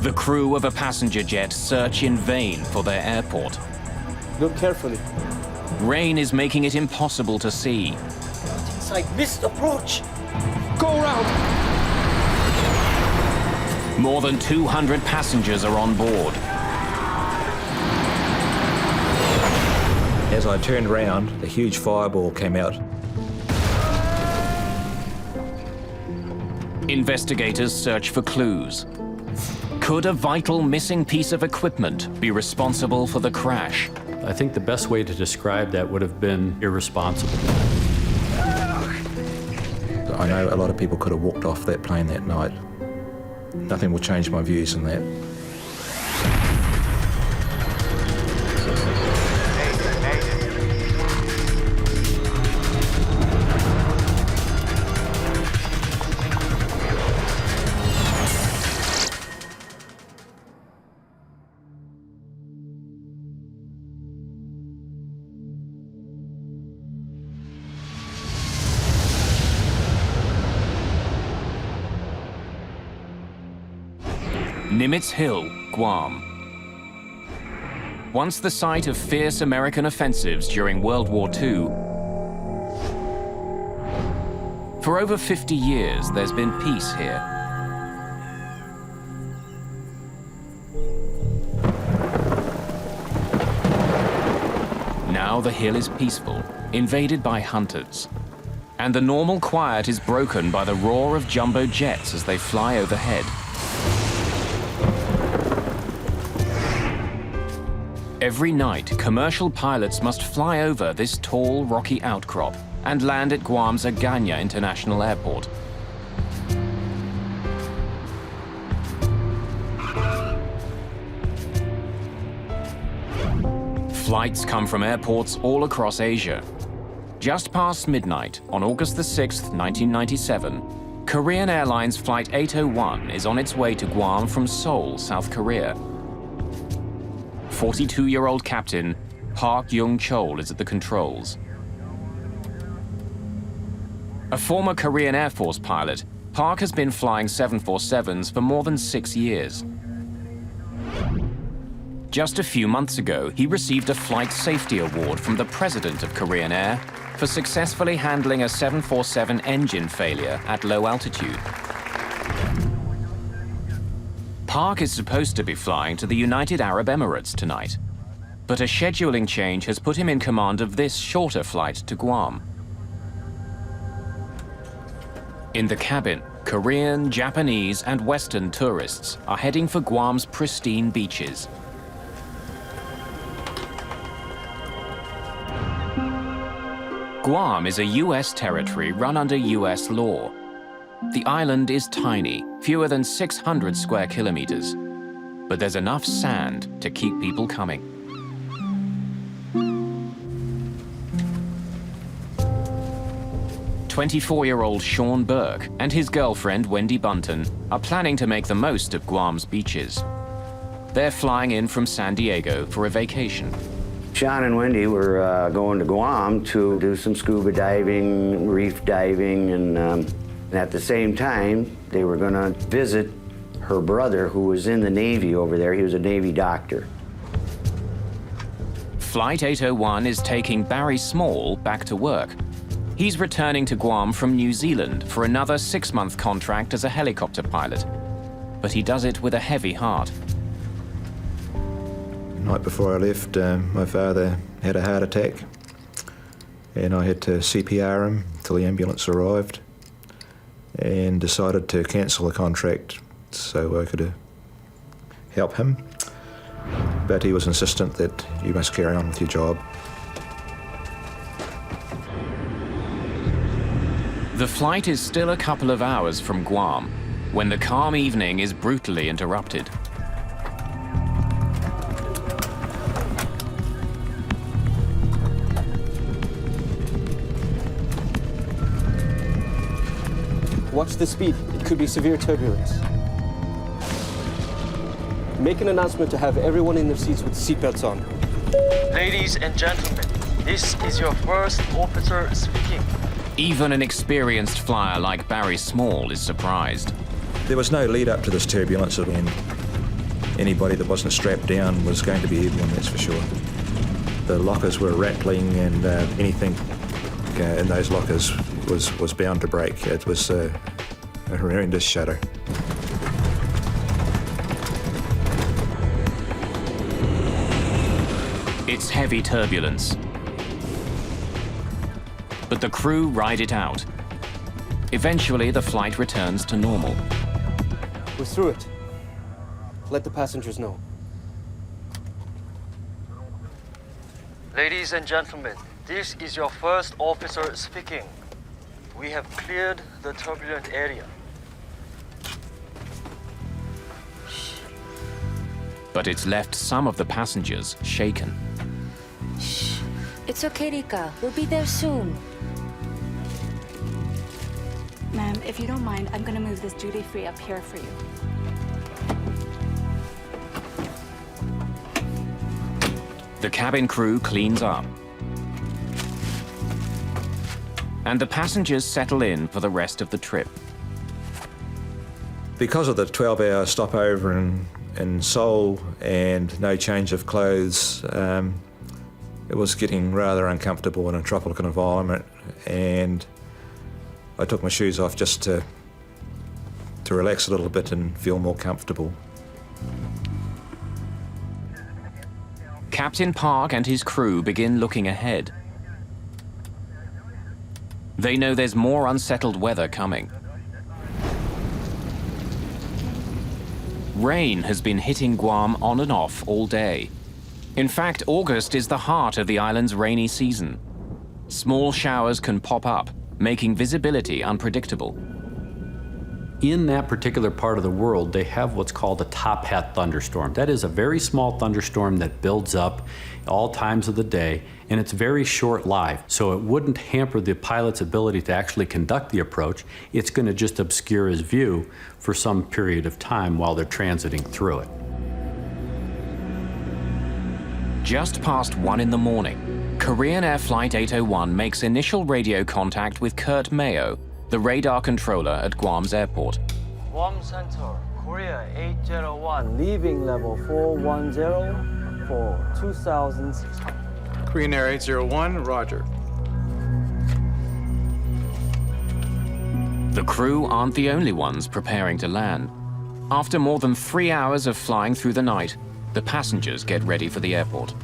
The crew of a passenger jet search in vain for their airport. Look carefully. Rain is making it impossible to see. Inside, missed approach. Go around. More than 200 passengers are on board. As I turned around, a huge fireball came out. Investigators search for clues. Could a vital missing piece of equipment be responsible for the crash? I think the best way to describe that would have been irresponsible. I know a lot of people could have walked off that plane that night. Nothing will change my views on that. Nimitz Hill, Guam. Once the site of fierce American offensives during World War II, for over 50 years there's been peace here. Now the hill is peaceful, invaded by hunters. And the normal quiet is broken by the roar of jumbo jets as they fly overhead. Every night, commercial pilots must fly over this tall, rocky outcrop and land at Guam's Agana International Airport. Flights come from airports all across Asia. Just past midnight, on August the 6th, 1997, Korean Airlines Flight 801 is on its way to Guam from Seoul, South Korea. 42-year-old captain Park Young-chol is at the controls. A former Korean Air Force pilot, Park has been flying 747s for more than 6 years. Just a few months ago, he received a Flight Safety Award from the President of Korean Air for successfully handling a 747 engine failure at low altitude. Park is supposed to be flying to the United Arab Emirates tonight, but a scheduling change has put him in command of this shorter flight to Guam. In the cabin, Korean, Japanese, and Western tourists are heading for Guam's pristine beaches. Guam is a U.S. territory run under U.S. law. The island is tiny, fewer than 600 square kilometers, but there's enough sand to keep people coming. "24-year-old Sean Burke and his girlfriend Wendy Bunton are planning to make the most of Guam's beaches. They're flying in from San Diego for a vacation. Sean and Wendy were going to Guam to do some scuba diving, reef diving, and at the same time, they were going to visit her brother, who was in the Navy over there. He was a Navy doctor. Flight 801 is taking Barry Small back to work. He's returning to Guam from New Zealand for another 6-month contract as a helicopter pilot, but he does it with a heavy heart. The night before I left, my father had a heart attack, and I had to CPR him till the ambulance arrived, and decided to cancel the contract so I could help him. But he was insistent that you must carry on with your job. The flight is still a couple of hours from Guam when the calm evening is brutally interrupted. Watch the speed. It could be severe turbulence. Make an announcement to have everyone in their seats with seatbelts on. Ladies and gentlemen, this is your first officer speaking. Even an experienced flyer like Barry Small is surprised. There was no lead up to this turbulence, and anybody that wasn't strapped down was going to be airborne, that's for sure. The lockers were rattling, and anything in those lockers was bound to break. It was a horrendous shudder. It's heavy turbulence. But the crew ride it out. Eventually, the flight returns to normal. We're through it. Let the passengers know. Ladies and gentlemen, this is your first officer speaking. We have cleared the turbulent area. But it's left some of the passengers shaken. Shh. It's okay, Rika. We'll be there soon. Ma'am, if you don't mind, I'm gonna move this duty-free up here for you. The cabin crew cleans up. And the passengers settle in for the rest of the trip. Because of the 12-hour stopover in Seoul and no change of clothes, it was getting rather uncomfortable in a tropical environment, and I took my shoes off just to relax a little bit and feel more comfortable. Captain Park and his crew begin looking ahead. They know there's more unsettled weather coming. Rain has been hitting Guam on and off all day. In fact, August is the heart of the island's rainy season. Small showers can pop up, making visibility unpredictable. In that particular part of the world, they have what's called a top hat thunderstorm. That is a very small thunderstorm that builds up all times of the day, and it's very short-lived, so it wouldn't hamper the pilot's ability to actually conduct the approach. It's going to just obscure his view for some period of time while they're transiting through it. Just past 1 in the morning, Korean Air Flight 801 makes initial radio contact with Kurt Mayo, the radar controller at Guam's airport. Guam Center, Korea 801, leaving level 410 for 2,600. Korean Air 801, roger. The crew aren't the only ones preparing to land. After more than 3 hours of flying through the night, the passengers get ready for the airport.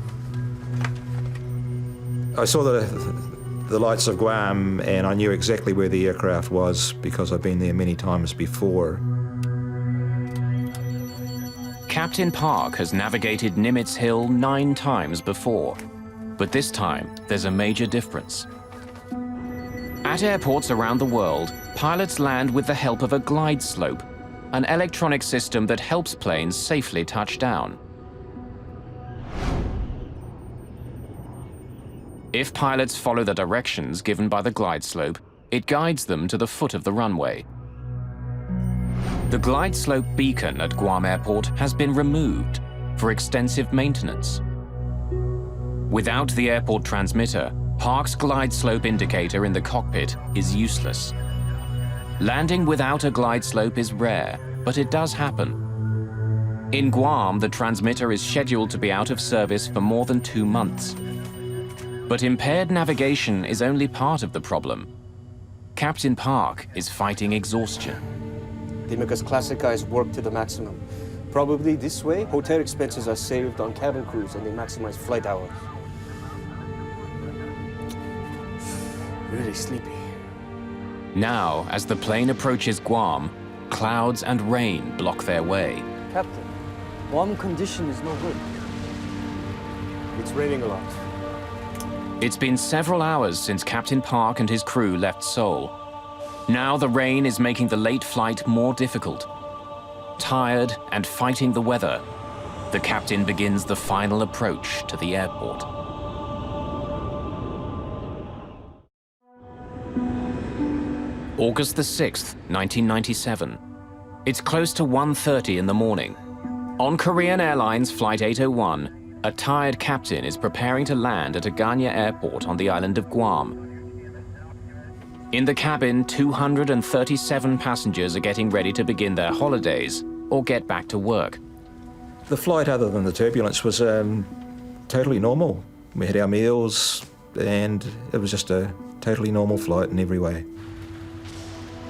I saw the lights of Guam, and I knew exactly where the aircraft was because I've been there many times before. Captain Park has navigated Nimitz Hill 9 times before, but this time there's a major difference. At airports around the world, pilots land with the help of a glide slope, an electronic system that helps planes safely touch down. If pilots follow the directions given by the glide slope, it guides them to the foot of the runway. The glide slope beacon at Guam Airport has been removed for extensive maintenance. Without the airport transmitter, Park's glide slope indicator in the cockpit is useless. Landing without a glide slope is rare, but it does happen. In Guam, the transmitter is scheduled to be out of service for more than 2 months. But impaired navigation is only part of the problem. Captain Park is fighting exhaustion. They make us classic guys work to the maximum. Probably this way, hotel expenses are saved on cabin crews and they maximize flight hours. Really sleepy. Now, as the plane approaches Guam, clouds and rain block their way. Captain, Guam condition is no good. It's raining a lot. It's been several hours since Captain Park and his crew left Seoul. Now the rain is making the late flight more difficult. Tired and fighting the weather, the captain begins the final approach to the airport. August the 6th, 1997. It's close to 1:30 in the morning. On Korean Airlines Flight 801, a tired captain is preparing to land at Agana Airport on the island of Guam. In the cabin, 237 passengers are getting ready to begin their holidays or get back to work. The flight, other than the turbulence, was totally normal. We had our meals, and it was just a totally normal flight in every way.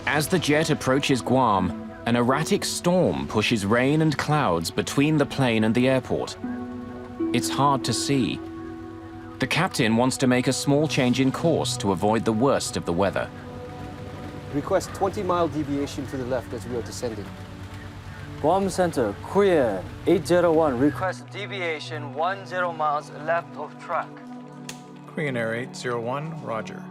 As the jet approaches Guam, an erratic storm pushes rain and clouds between the plane and the airport. It's hard to see. The captain wants to make a small change in course to avoid the worst of the weather. Request 20-mile deviation to the left as we are descending. Guam Center, Korean 801, request deviation 10 miles left of track. Korean Air 801, Roger.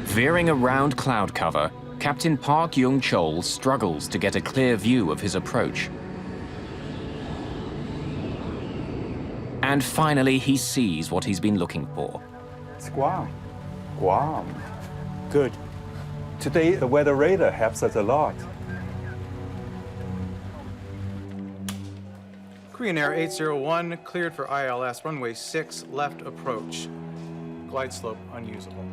Veering around cloud cover, Captain Park Young-chol struggles to get a clear view of his approach. And finally, he sees what he's been looking for. It's Guam. Guam. Good. Today, the weather radar helps us a lot. Korean Air 801, cleared for ILS, runway 6, left approach. Glide slope unusable.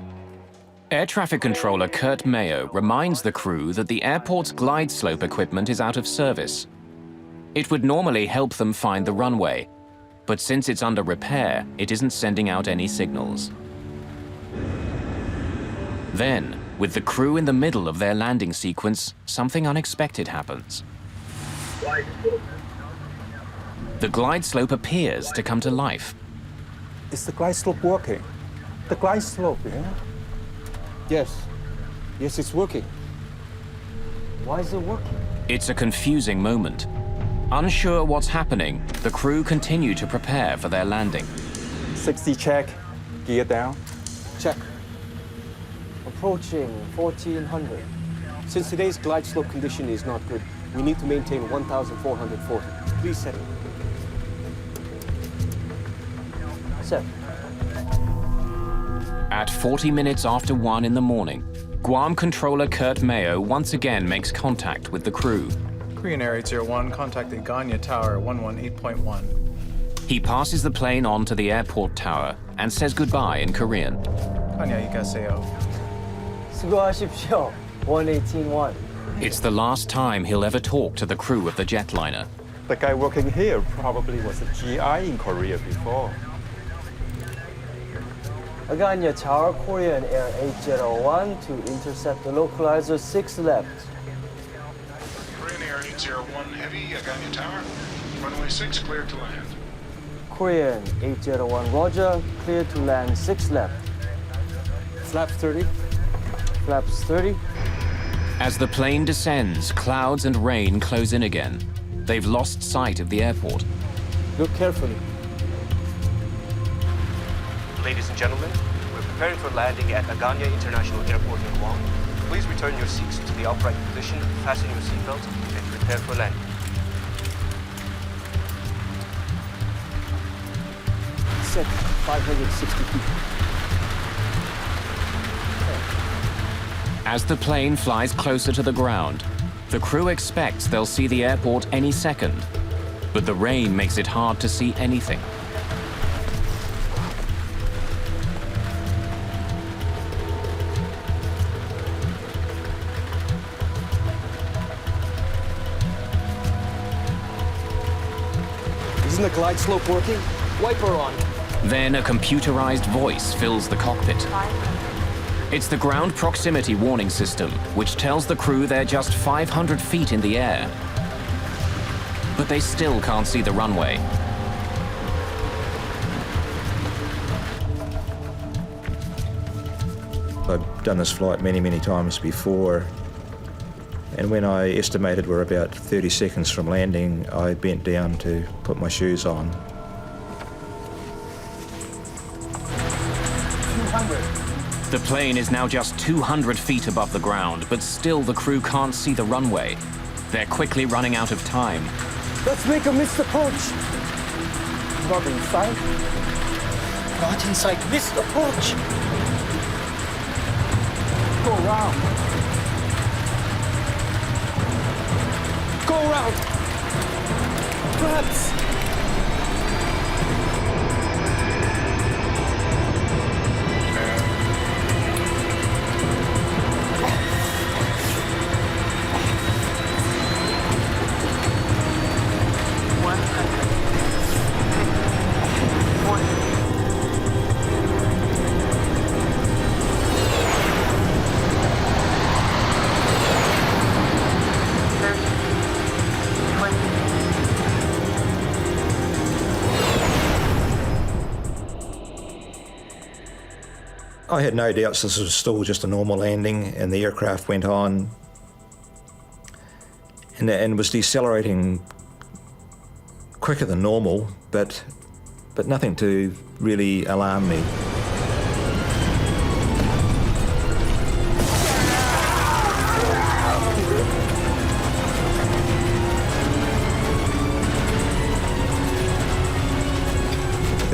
Air traffic controller Kurt Mayo reminds the crew that the airport's glide slope equipment is out of service. It would normally help them find the runway, but since it's under repair, it isn't sending out any signals. Then, with the crew in the middle of their landing sequence, something unexpected happens. The glide slope appears to come to life. Is the glide slope working? The glide slope, yeah? Yes. Yes, it's working. Why is it working? It's a confusing moment. Unsure what's happening, the crew continue to prepare for their landing. 60 check, gear down. Check. Approaching 1400. Since today's glide slope condition is not good, we need to maintain 1440. Please set it. Set. At 40 minutes after 1 in the morning, Guam controller Kurt Mayo once again makes contact with the crew. Korean Air 801, contacting Ganya Tower 118.1. He passes the plane on to the airport tower and says goodbye in Korean. Ganya 이가세요. 수고하십시오. 118.1. It's the last time he'll ever talk to the crew of the jetliner. The guy working here probably was a GI in Korea before. Aganya Tower, Korean Air 801 to intercept the localizer 6 left. Korean Air 801 Heavy, Aganya Tower. Runway 6 cleared to land. Korean 801 Roger, clear to land 6 left. Flaps 30. Flaps 30. As the plane descends, clouds and rain close in again. They've lost sight of the airport. Look carefully. Ladies and gentlemen, we're preparing for landing at Aganya International Airport in Guam. Please return your seats to the upright position, fasten your seatbelt, and prepare for landing. Set 560 feet. As the plane flies closer to the ground, the crew expects they'll see the airport any second, but the rain makes it hard to see anything. Isn't the glide slope working? Wiper on. Then a computerized voice fills the cockpit. It's the ground proximity warning system, which tells the crew they're just 500 feet in the air. But they still can't see the runway. I've done this flight many, many times before, and when I estimated we're about 30 seconds from landing, I bent down to put my shoes on. 200. The plane is now just 200 feet above the ground, but still the crew can't see the runway. They're quickly running out of time. Let's make a missed approach. Not in sight. Not in sight. Missed approach. Go round. Go round. Perhaps. I had no doubts this was still just a normal landing, and the aircraft went on and was decelerating quicker than normal, but nothing to really alarm me.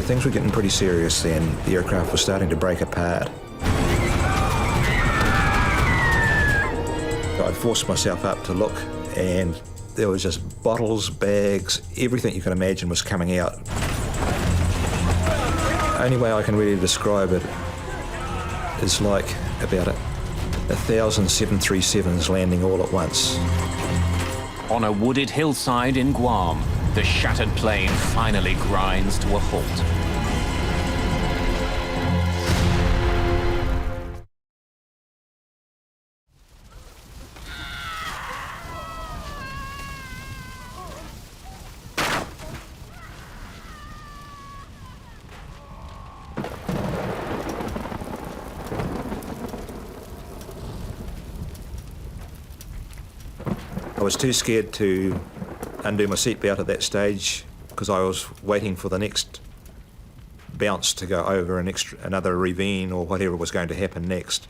Things were getting pretty serious then. The aircraft was starting to break apart. I forced myself up to look, and there was just bottles, bags, everything you can imagine was coming out. Only way I can really describe it is like about 1,000 737s landing all at once. On a wooded hillside in Guam, the shattered plane finally grinds to a halt. I was too scared to undo my seatbelt at that stage because I was waiting for the next bounce to go over another ravine or whatever was going to happen next.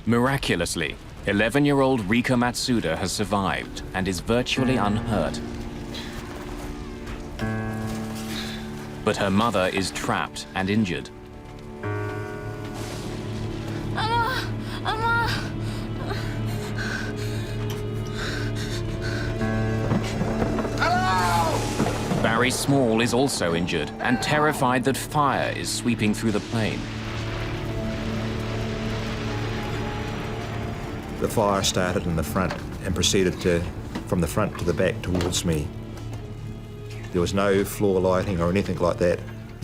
Miraculously, 11-year-old Rika Matsuda has survived and is virtually unhurt. But her mother is trapped and injured. Barry Small is also injured and terrified that fire is sweeping through the plane. The fire started in the front and proceeded from the front to the back towards me. There was no floor lighting or anything like that,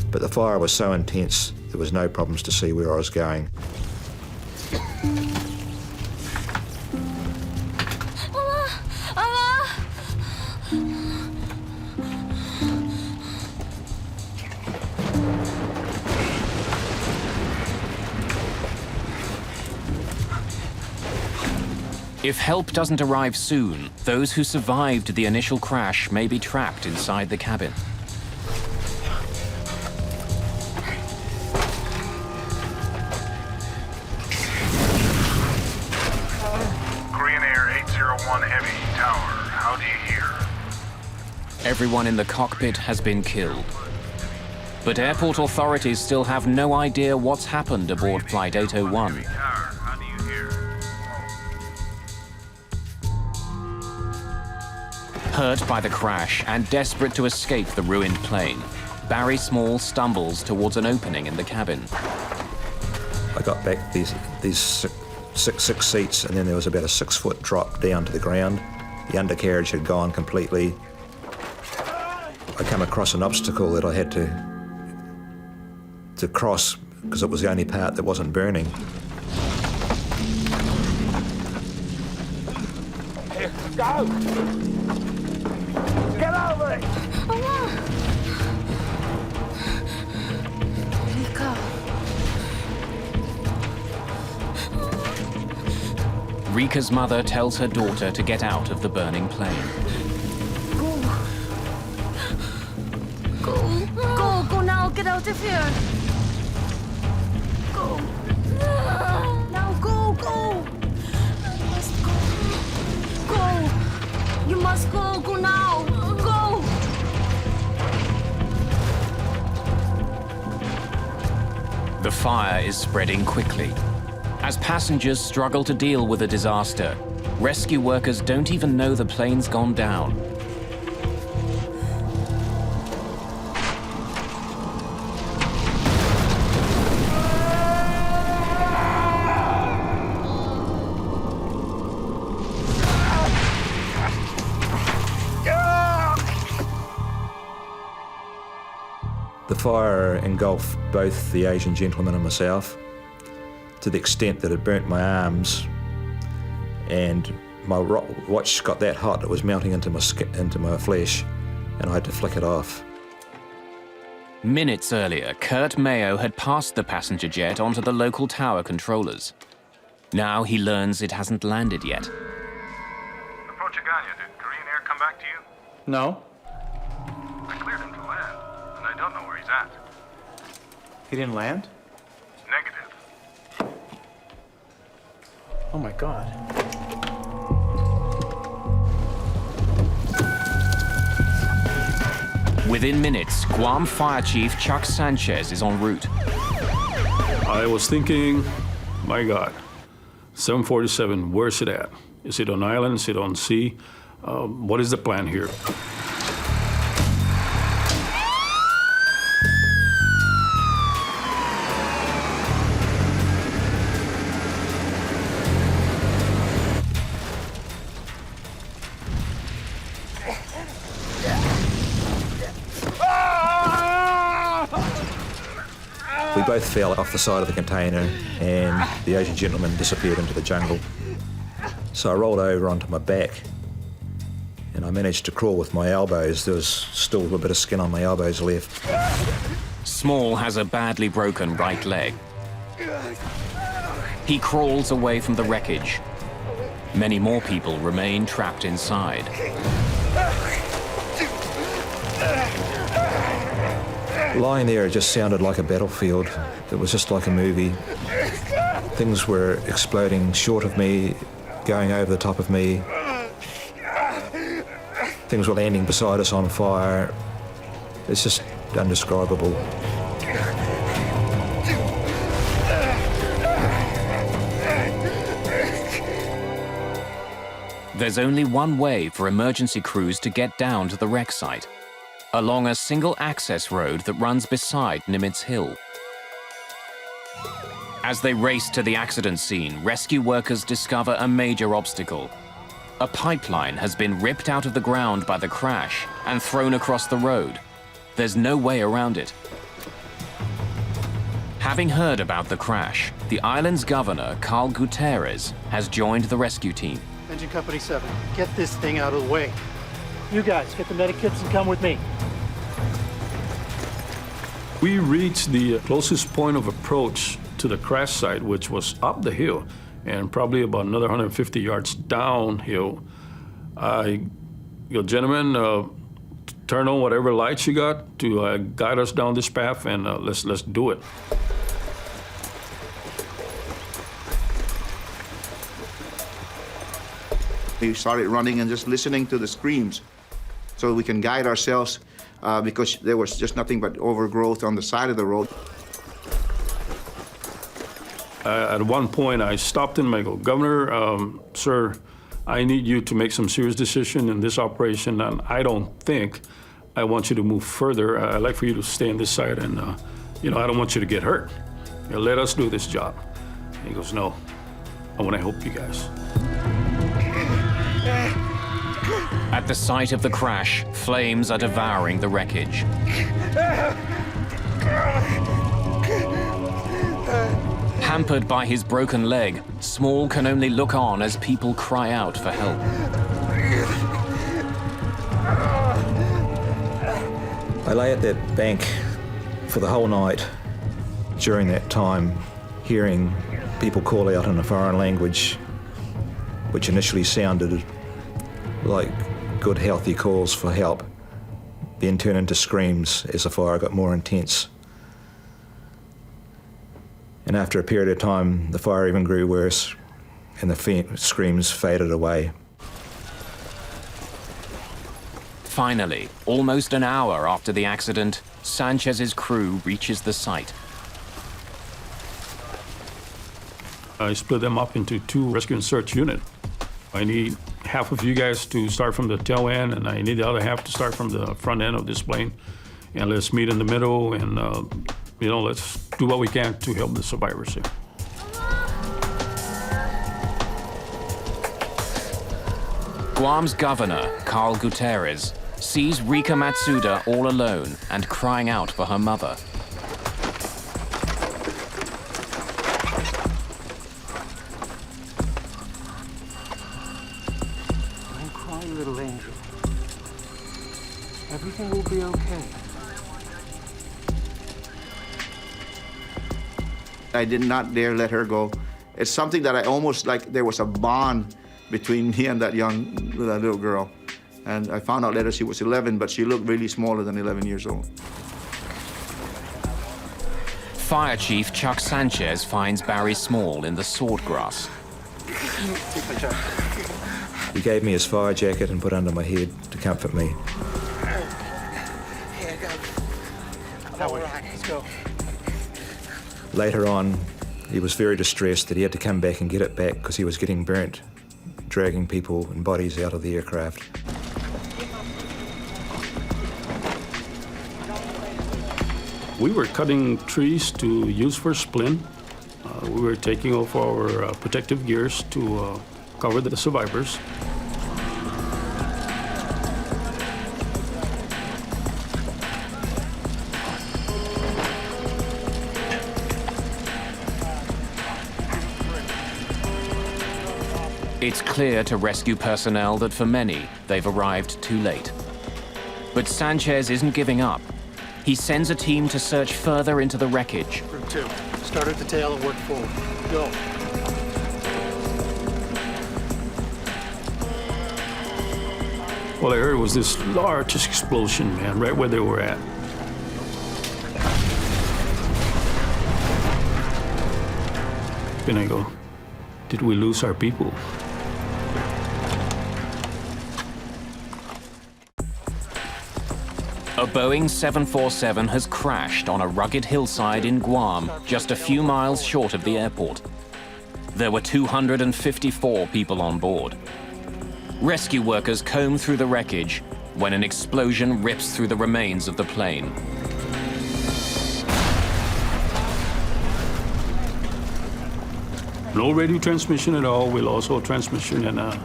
but the fire was so intense there was no problems to see where I was going. If help doesn't arrive soon, those who survived the initial crash may be trapped inside the cabin. Korean Air 801 Heavy Tower, how do you hear? Everyone in the cockpit has been killed. But airport authorities still have no idea what's happened aboard Flight 801. Hurt by the crash and desperate to escape the ruined plane, Barry Small stumbles towards an opening in the cabin. I got back these six seats, and then there was about a 6-foot drop down to the ground. The undercarriage had gone completely. I come across an obstacle that I had to cross because it was the only part that wasn't burning. Here, go! Get over it! Rika's mother tells her daughter to get out of the burning plane. Go now, get out of here. Go. Now go. You must go. Go. You must go now. Go. The fire is spreading quickly. As passengers struggle to deal with the disaster, rescue workers don't even know the plane's gone down. The fire engulfed both the Asian gentleman and myself, to the extent that it burnt my arms, and my watch got that hot it was melting into my flesh. and I had to flick it off. Minutes earlier, Kurt Mayo had passed the passenger jet onto the local tower controllers. Now he learns it hasn't landed yet. Approach Aganya. Did Korean Air come back to you? No? I cleared him to land, and I don't know where he's at. He didn't land? Negative. Oh my God. Within minutes, Guam Fire Chief Chuck Sanchez is en route. I was thinking, my God, 747, where's it at? Is it on island? Is it on sea? What is the plan here? We both fell off the side of the container and the Asian gentleman disappeared into the jungle. So I rolled over onto my back and I managed to crawl with my elbows. There was still a bit of skin on my elbows left. Small has a badly broken right leg. He crawls away from the wreckage. Many more people remain trapped inside. Lying there, it just sounded like a battlefield. It was just like a movie. Things were exploding short of me, going over the top of me. Things were landing beside us on fire. It's just indescribable. There's only one way for emergency crews to get down to the wreck site, along a single access road that runs beside Nimitz Hill. As they race to the accident scene, rescue workers discover a major obstacle. A pipeline has been ripped out of the ground by the crash and thrown across the road. There's no way around it. Having heard about the crash, the island's governor, Carl Gutierrez, has joined the rescue team. Engine Company 7, get this thing out of the way. You guys, get the medic kits and come with me. We reached the closest point of approach to the crash site, which was up the hill and probably about another 150 yards downhill. I go, gentlemen, turn on whatever lights you got to guide us down this path, and let's do it. We started running and just listening to the screams so we can guide ourselves because there was just nothing but overgrowth on the side of the road. At one point, I stopped him and I go, Governor, sir, I need you to make some serious decision in this operation, and I don't think I want you to move further. I'd like for you to stay on this side, and I don't want you to get hurt. Let us do this job. And he goes, no, I want to help you guys. At the site of the crash, flames are devouring the wreckage. Hampered by his broken leg, Small can only look on as people cry out for help. I lay at that bank for the whole night during that time, hearing people call out in a foreign language, which initially sounded like good, healthy calls for help, then turned into screams as the fire got more intense. And after a period of time, the fire even grew worse, and the screams faded away. Finally, almost an hour after the accident, Sanchez's crew reaches the site. I split them up into 2 rescue and search units. I need half of you guys to start from the tail end, and I need the other half to start from the front end of this plane. And let's meet in the middle, and let's do what we can to help the survivors here. Guam's governor, Carl Gutierrez, sees Rika Matsuda all alone and crying out for her mother. Don't cry, little angel. Everything will be okay. I did not dare let her go. It's something that I almost like there was a bond between me and that little girl. And I found out later she was 11, but she looked really smaller than 11 years old. Fire Chief Chuck Sanchez finds Barry Small in the swordgrass. He gave me his fire jacket and put under my head to comfort me. Here, go. All right, let's go. Later on, he was very distressed that he had to come back and get it back because he was getting burnt, dragging people and bodies out of the aircraft. We were cutting trees to use for splint. We were taking off our protective gears to cover the survivors. It's clear to rescue personnel that for many, they've arrived too late. But Sanchez isn't giving up. He sends a team to search further into the wreckage. Group 2, start at the tail and work forward. Go. What I heard was this large explosion, man, right where they were at. Then I go, did we lose our people? A Boeing 747 has crashed on a rugged hillside in Guam, just a few miles short of the airport. There were 254 people on board. Rescue workers comb through the wreckage when an explosion rips through the remains of the plane. No radio transmission at all. We lost all transmission, and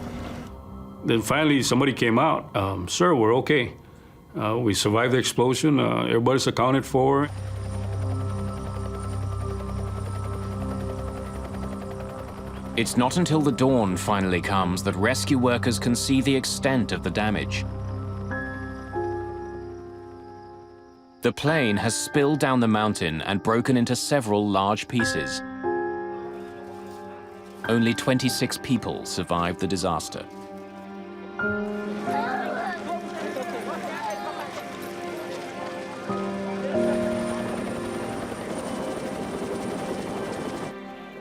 then finally somebody came out. Sir, we're okay. We survived the explosion. Everybody's accounted for. It's not until the dawn finally comes that rescue workers can see the extent of the damage. The plane has spilled down the mountain and broken into several large pieces. Only 26 people survived the disaster.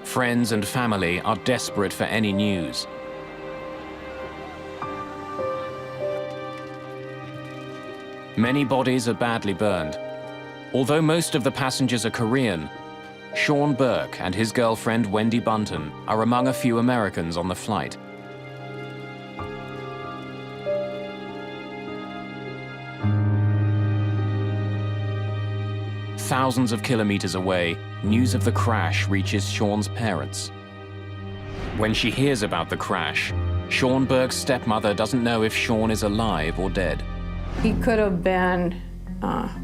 Friends and family are desperate for any news. Many bodies are badly burned. Although most of the passengers are Korean, Sean Burke and his girlfriend Wendy Bunton are among a few Americans on the flight. Thousands of kilometers away, news of the crash reaches Sean's parents. When she hears about the crash, Sean Burke's stepmother doesn't know if Sean is alive or dead. He could have been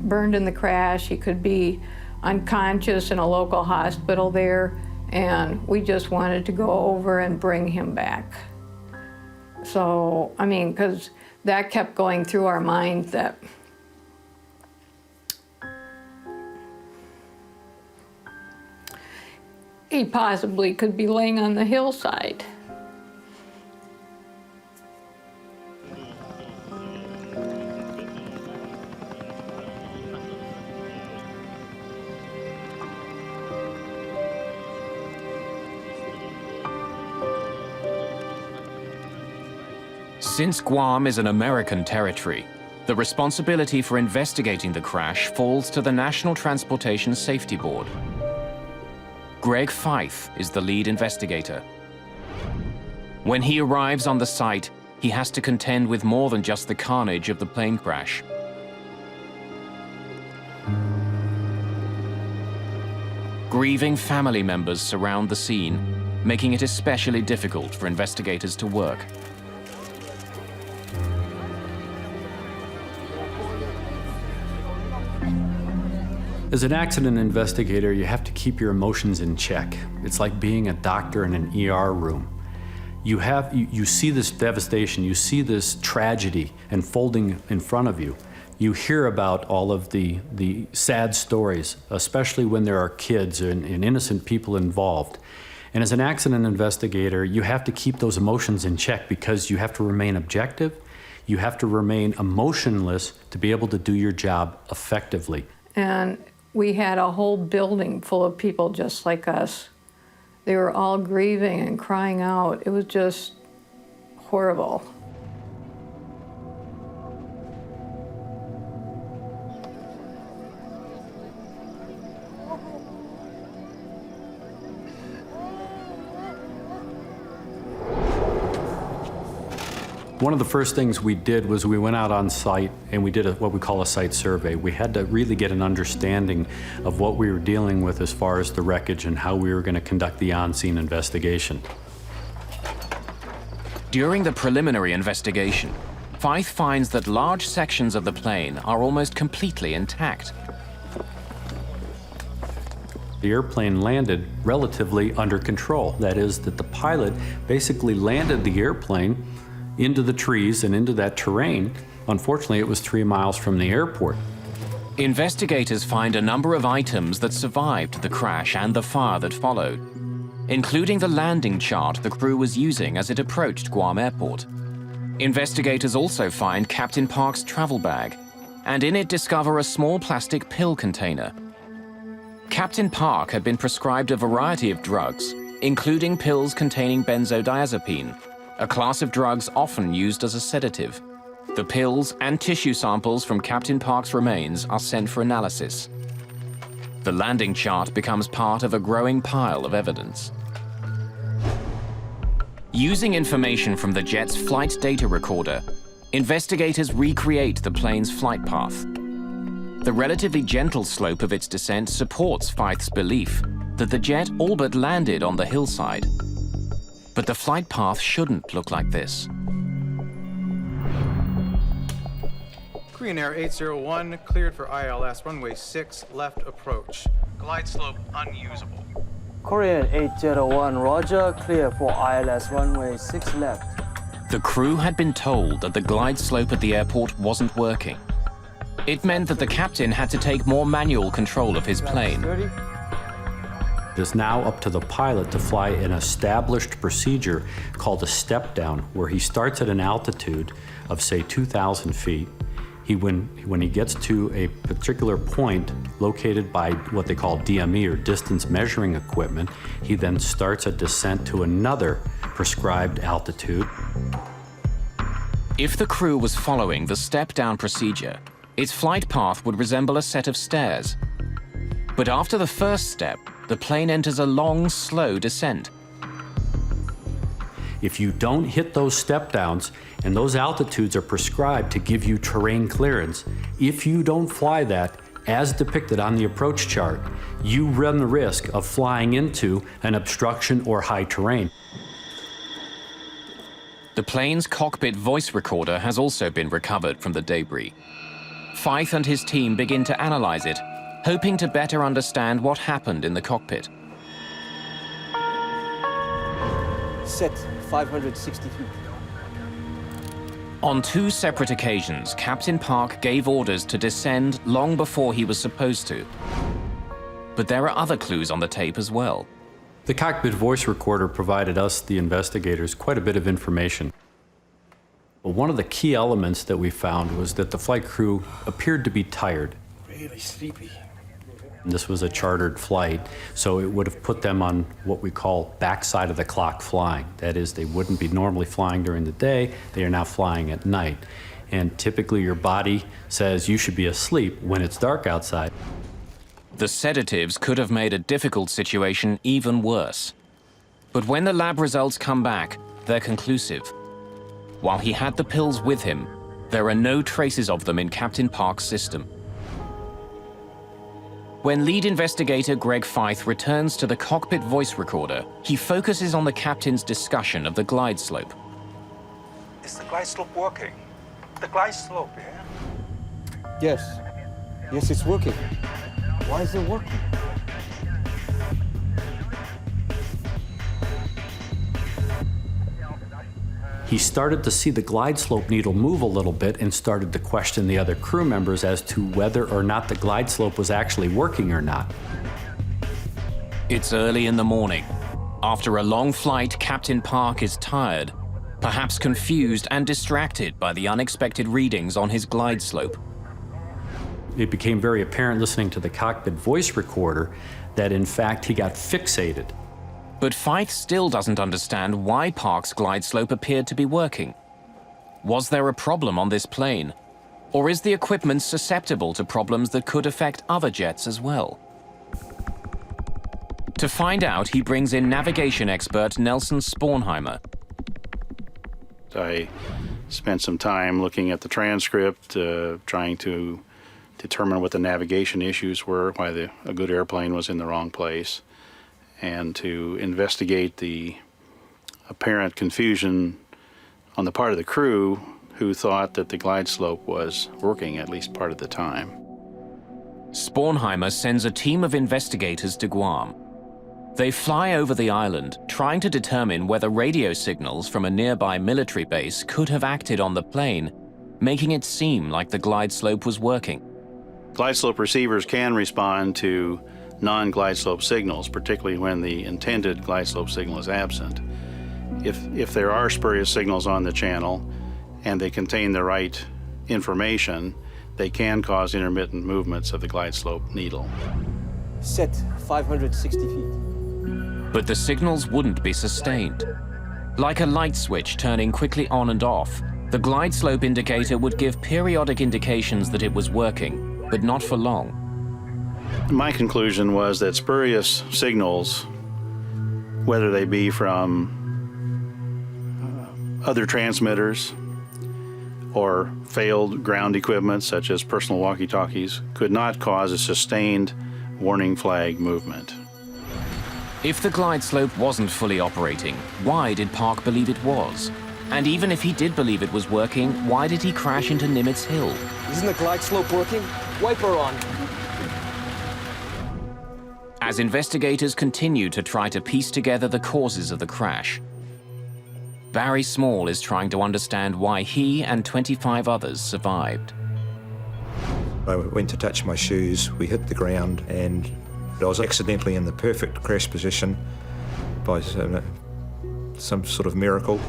burned in the crash. He could be unconscious in a local hospital there, and we just wanted to go over and bring him back. So, I mean, because that kept going through our minds that he possibly could be laying on the hillside. Since Guam is an American territory, the responsibility for investigating the crash falls to the National Transportation Safety Board. Greg Fife is the lead investigator. When he arrives on the site, he has to contend with more than just the carnage of the plane crash. Grieving family members surround the scene, making it especially difficult for investigators to work. As an accident investigator, you have to keep your emotions in check. It's like being a doctor in an ER room. You see this devastation, you see this tragedy unfolding in front of you. you hear about all of the sad stories, especially when there are kids and innocent people involved. And as an accident investigator, you have to keep those emotions in check because you have to remain objective, you have to remain emotionless to be able to do your job effectively. And we had a whole building full of people just like us. They were all grieving and crying out. It was just horrible. One of the first things we did was we went out on site and we did what we call a site survey. We had to really get an understanding of what we were dealing with as far as the wreckage and how we were going to conduct the on-scene investigation. During the preliminary investigation, Fythe finds that large sections of the plane are almost completely intact. The airplane landed relatively under control. That is, that the pilot basically landed the airplane into the trees and into that terrain. Unfortunately, it was 3 miles from the airport. Investigators find a number of items that survived the crash and the fire that followed, including the landing chart the crew was using as it approached Guam Airport. Investigators also find Captain Park's travel bag, and in it discover a small plastic pill container. Captain Park had been prescribed a variety of drugs, including pills containing benzodiazepine, a class of drugs often used as a sedative. The pills and tissue samples from Captain Park's remains are sent for analysis. The landing chart becomes part of a growing pile of evidence. Using information from the jet's flight data recorder, investigators recreate the plane's flight path. The relatively gentle slope of its descent supports Fythe's belief that the jet all but landed on the hillside. But the flight path shouldn't look like this. Korean Air 801 cleared for ILS runway 6 left approach. Glide slope unusable. Korean 801, roger, clear for ILS runway 6 left. The crew had been told that the glide slope at the airport wasn't working. It meant that the captain had to take more manual control of his plane. It is now up to the pilot to fly an established procedure called a step down, where he starts at an altitude of, say, 2,000 feet. When he gets to a particular point located by what they call DME, or distance measuring equipment, he then starts a descent to another prescribed altitude. If the crew was following the step-down procedure, its flight path would resemble a set of stairs. But after the first step, the plane enters a long, slow descent. If you don't hit those step downs, and those altitudes are prescribed to give you terrain clearance, if you don't fly that as depicted on the approach chart, you run the risk of flying into an obstruction or high terrain. The plane's cockpit voice recorder has also been recovered from the debris. Fythe and his team begin to analyze it, hoping to better understand what happened in the cockpit. Set 560 feet. On 2 separate occasions, Captain Park gave orders to descend long before he was supposed to. But there are other clues on the tape as well. The cockpit voice recorder provided us, the investigators, quite a bit of information. Well, one of the key elements that we found was that the flight crew appeared to be tired. Really sleepy. This was a chartered flight, so it would have put them on what we call backside of the clock flying. That is, they wouldn't be normally flying during the day, they are now flying at night. And typically your body says you should be asleep when it's dark outside. The sedatives could have made a difficult situation even worse. But when the lab results come back, they're conclusive. While he had the pills with him, there are no traces of them in Captain Park's system. When lead investigator Greg Fythe returns to the cockpit voice recorder, he focuses on the captain's discussion of the glide slope. Is the glide slope working? The glide slope, yeah? Yes. Yes, it's working. Why is it working? He he started to see the glide slope needle move a little bit and started to question the other crew members as to whether or not the glide slope was actually working or not. It's early in the morning. After a long flight, Captain Park is tired, perhaps confused and distracted by the unexpected readings on his glide slope. It became very apparent listening to the cockpit voice recorder that in fact he got fixated. But Fythe still doesn't understand why Park's glide slope appeared to be working. Was there a problem on this plane? Or is the equipment susceptible to problems that could affect other jets as well? To find out, he brings in navigation expert Nelson Spornheimer. I spent some time looking at the transcript, trying to determine what the navigation issues were, why a good airplane was in the wrong place, and to investigate the apparent confusion on the part of the crew who thought that the glide slope was working at least part of the time. Spornheimer sends a team of investigators to Guam. They fly over the island, trying to determine whether radio signals from a nearby military base could have acted on the plane, making it seem like the glide slope was working. Glide slope receivers can respond to non-glide slope signals, particularly when the intended glide slope signal is absent. If there are spurious signals on the channel and they contain the right information, they can cause intermittent movements of the glide slope needle. Set 560 feet. But the signals wouldn't be sustained. Like a light switch turning quickly on and off, the glide slope indicator would give periodic indications that it was working, but not for long. My conclusion was that spurious signals, whether they be from other transmitters or failed ground equipment such as personal walkie-talkies, could not cause a sustained warning flag movement. If the glide slope wasn't fully operating, why did Park believe it was? And even if he did believe it was working, why did he crash into Nimitz Hill? Isn't the glide slope working? Wiper on. As investigators continue to try to piece together the causes of the crash, Barry Small is trying to understand why he and 25 others survived. I went to touch my shoes, we hit the ground, and I was accidentally in the perfect crash position by some sort of miracle.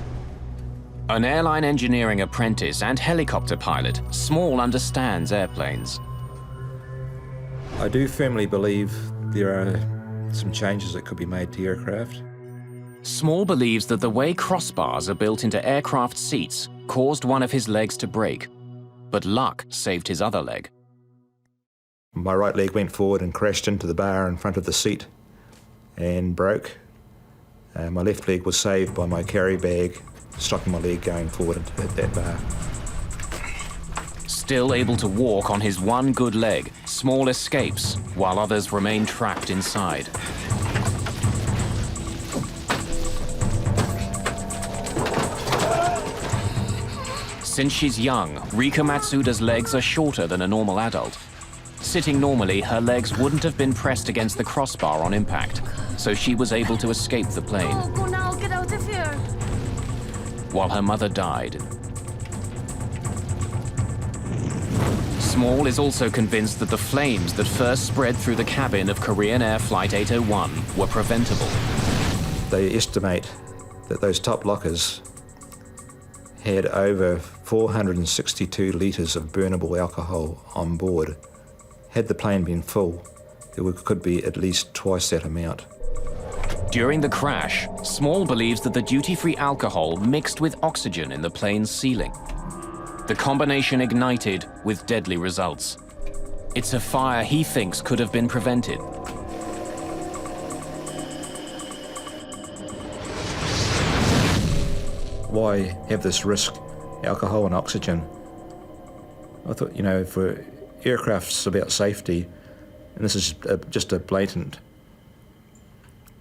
An airline engineering apprentice and helicopter pilot, Small understands airplanes. I do firmly believe there are some changes that could be made to aircraft. Small believes that the way crossbars are built into aircraft seats caused one of his legs to break, but luck saved his other leg. My right leg went forward and crashed into the bar in front of the seat and broke. My left leg was saved by my carry bag stopping my leg going forward and hit that bar. Still able to walk on his one good leg, Small escapes while others remain trapped inside. Since she's young, Rika Matsuda's legs are shorter than a normal adult. Sitting normally, her legs wouldn't have been pressed against the crossbar on impact, so she was able to escape the plane. Oh, go now, get out of here. While her mother died. Small is also convinced that the flames that first spread through the cabin of Korean Air Flight 801 were preventable. They estimate that those top lockers had over 462 litres of burnable alcohol on board. Had the plane been full, there could be at least twice that amount. During the crash, Small believes that the duty-free alcohol mixed with oxygen in the plane's ceiling. The combination ignited with deadly results. It's a fire he thinks could have been prevented. Why have this risk, alcohol and oxygen? I thought, for aircraft's about safety, and this is just a blatant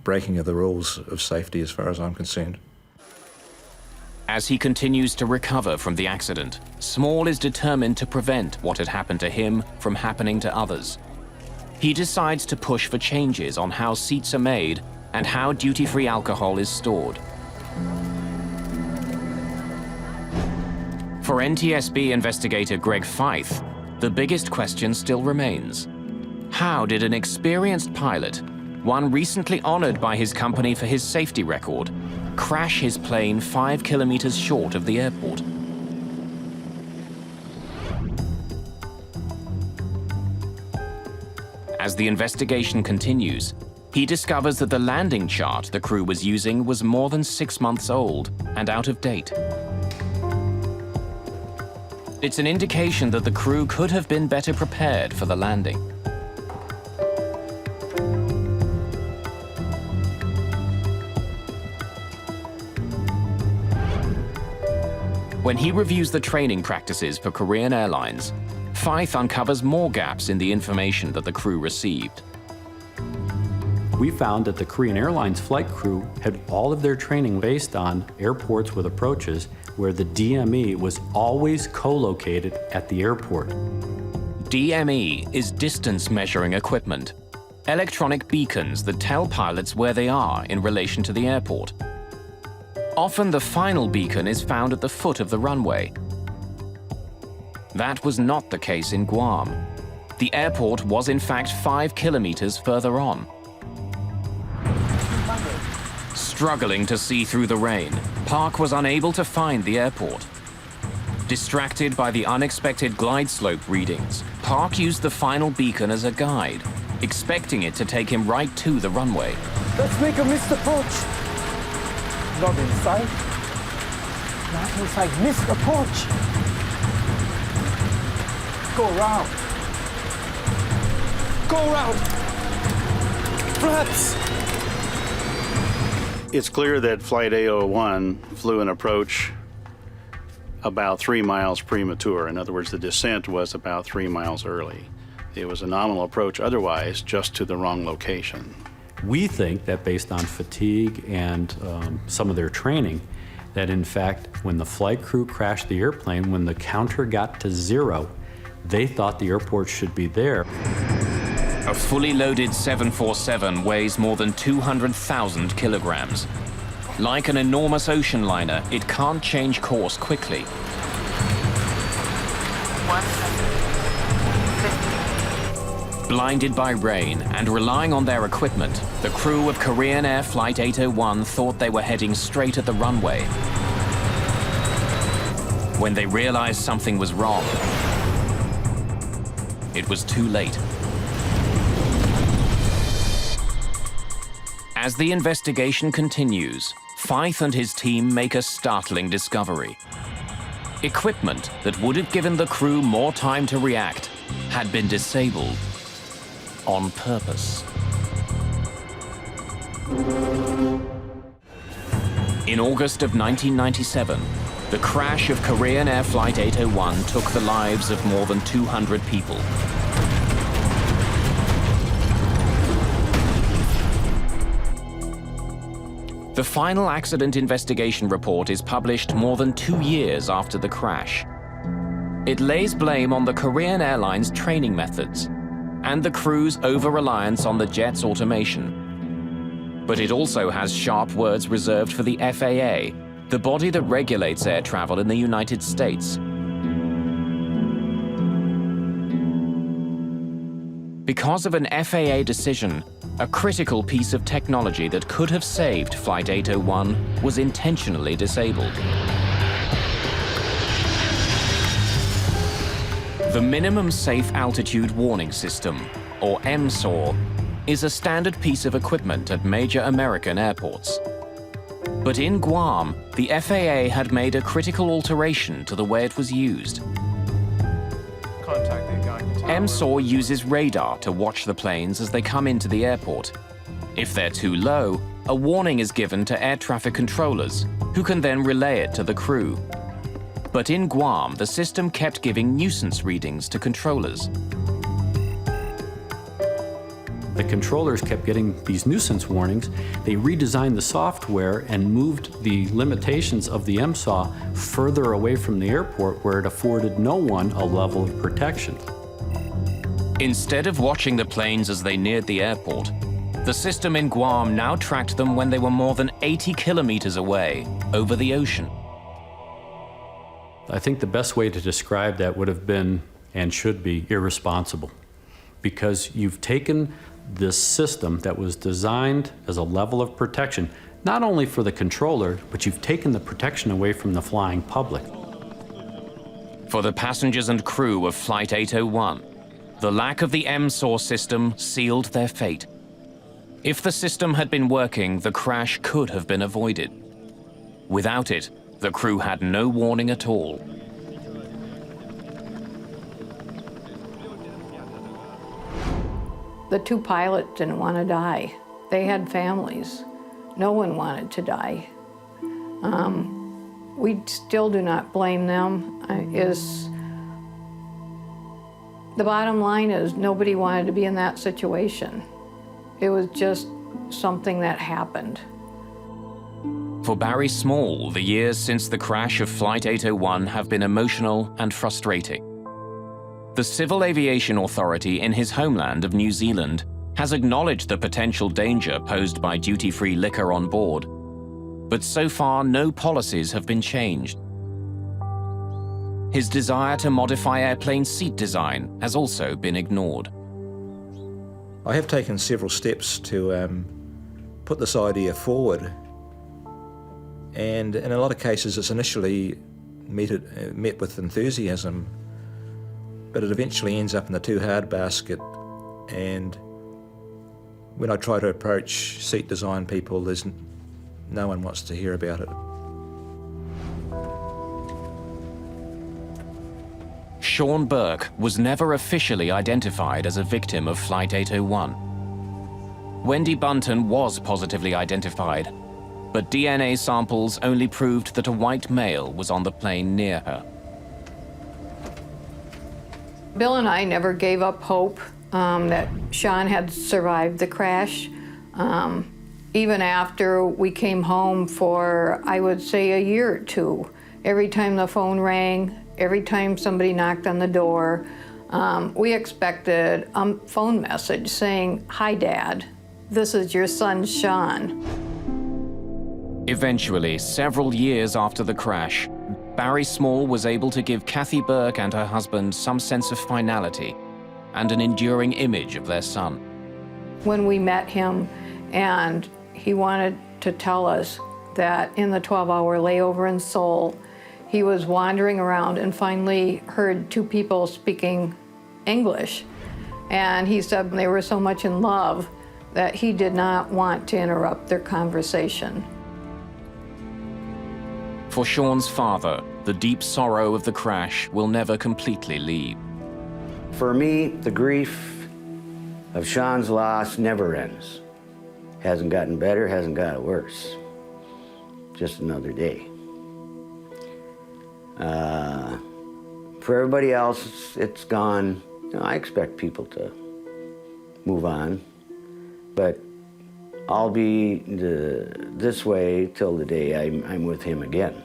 breaking of the rules of safety as far as I'm concerned. As he continues to recover from the accident, Small is determined to prevent what had happened to him from happening to others. He decides to push for changes on how seats are made and how duty-free alcohol is stored. For NTSB investigator Greg Feith, the biggest question still remains. How did an experienced pilot, one recently honored by his company for his safety record, crash his plane 5 kilometers short of the airport? As the investigation continues, he discovers that the landing chart the crew was using was more than 6 months old and out of date. It's an indication that the crew could have been better prepared for the landing. When he reviews the training practices for Korean Airlines, Feith uncovers more gaps in the information that the crew received. We found that the Korean Airlines flight crew had all of their training based on airports with approaches where the DME was always co-located at the airport. DME is distance measuring equipment, electronic beacons that tell pilots where they are in relation to the airport. Often the final beacon is found at the foot of the runway. That was not the case in Guam. The airport was in fact 5 kilometers further on. Struggling to see through the rain, Park was unable to find the airport. Distracted by the unexpected glide slope readings, Park used the final beacon as a guide, expecting it to take him right to the runway. Let's make a missed approach. Not inside. Not inside. Missed approach. Go around. Go around. Flaps. It's clear that Flight A01 flew an approach about 3 miles premature. In other words, the descent was about 3 miles early. It was a nominal approach otherwise, just to the wrong location. We think that based on fatigue and some of their training, that in fact, when the flight crew crashed the airplane, when the counter got to 0, they thought the airport should be there. A fully loaded 747 weighs more than 200,000 kilograms. Like an enormous ocean liner, it can't change course quickly. Blinded by rain and relying on their equipment, the crew of Korean Air Flight 801 thought they were heading straight at the runway. When they realized something was wrong, it was too late. As the investigation continues, Feith and his team make a startling discovery. Equipment that would have given the crew more time to react had been disabled on purpose. In August of 1997, the crash of Korean Air Flight 801 took the lives of more than 200 people. The final accident investigation report is published more than 2 years after the crash. It lays blame on the Korean Airlines training methods and the crew's over-reliance on the jet's automation. But it also has sharp words reserved for the FAA, the body that regulates air travel in the United States. Because of an FAA decision, a critical piece of technology that could have saved Flight 801 was intentionally disabled. The Minimum Safe Altitude Warning System, or MSAW, is a standard piece of equipment at major American airports. But in Guam, the FAA had made a critical alteration to the way it was used. MSAW uses radar to watch the planes as they come into the airport. If they're too low, a warning is given to air traffic controllers, who can then relay it to the crew. But in Guam, the system kept giving nuisance readings to controllers. The controllers kept getting these nuisance warnings. They redesigned the software and moved the limitations of the MSAW further away from the airport, where it afforded no one a level of protection. Instead of watching the planes as they neared the airport, the system in Guam now tracked them when they were more than 80 kilometers away over the ocean. I think the best way to describe that would have been, and should be, irresponsible. Because you've taken this system that was designed as a level of protection, not only for the controller, but you've taken the protection away from the flying public. For the passengers and crew of Flight 801, the lack of the MSOR system sealed their fate. If the system had been working, the crash could have been avoided. Without it, the crew had no warning at all. The two pilots didn't want to die. They had families. No one wanted to die. We still do not blame them. The bottom line is nobody wanted to be in that situation. It was just something that happened. For Barry Small, the years since the crash of Flight 801 have been emotional and frustrating. The Civil Aviation Authority in his homeland of New Zealand has acknowledged the potential danger posed by duty-free liquor on board, but so far no policies have been changed. His desire to modify airplane seat design has also been ignored. I have taken several steps to put this idea forward, and in a lot of cases it's initially met with enthusiasm, but it eventually ends up in the too hard basket. And when I try to approach seat design people, no one wants to hear about it. Sean Burke was never officially identified as a victim of Flight 801. Wendy Bunton was positively identified, but DNA samples only proved that a white male was on the plane near her. Bill and I never gave up hope that Sean had survived the crash. Even after we came home for, I would say, a year or two, every time the phone rang, every time somebody knocked on the door, we expected a phone message saying, "Hi, Dad, this is your son, Sean." Eventually, several years after the crash, Barry Small was able to give Kathy Burke and her husband some sense of finality and an enduring image of their son. When we met him and he wanted to tell us that in the 12-hour layover in Seoul, he was wandering around and finally heard two people speaking English. And he said they were so much in love that he did not want to interrupt their conversation. For Sean's father, the deep sorrow of the crash will never completely leave. For me, the grief of Sean's loss never ends. Hasn't gotten better, hasn't got worse. Just another day. For everybody else, it's gone. You know, I expect people to move on, but I'll be this way till the day I'm with him again.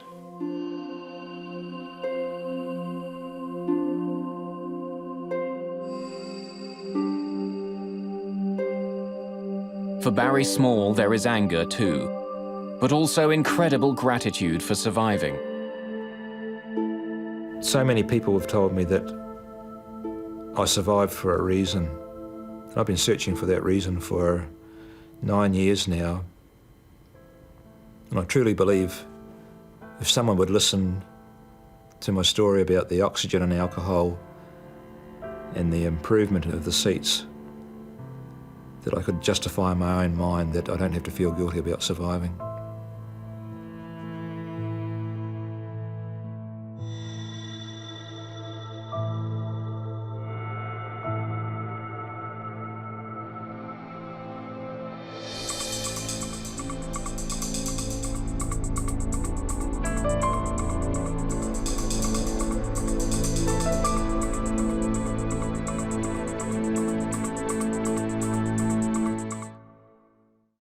For Barry Small, there is anger too, but also incredible gratitude for surviving. So many people have told me that I survived for a reason. And I've been searching for that reason for 9 years now. And I truly believe if someone would listen to my story about the oxygen and alcohol and the improvement of the seats, that I could justify in my own mind that I don't have to feel guilty about surviving.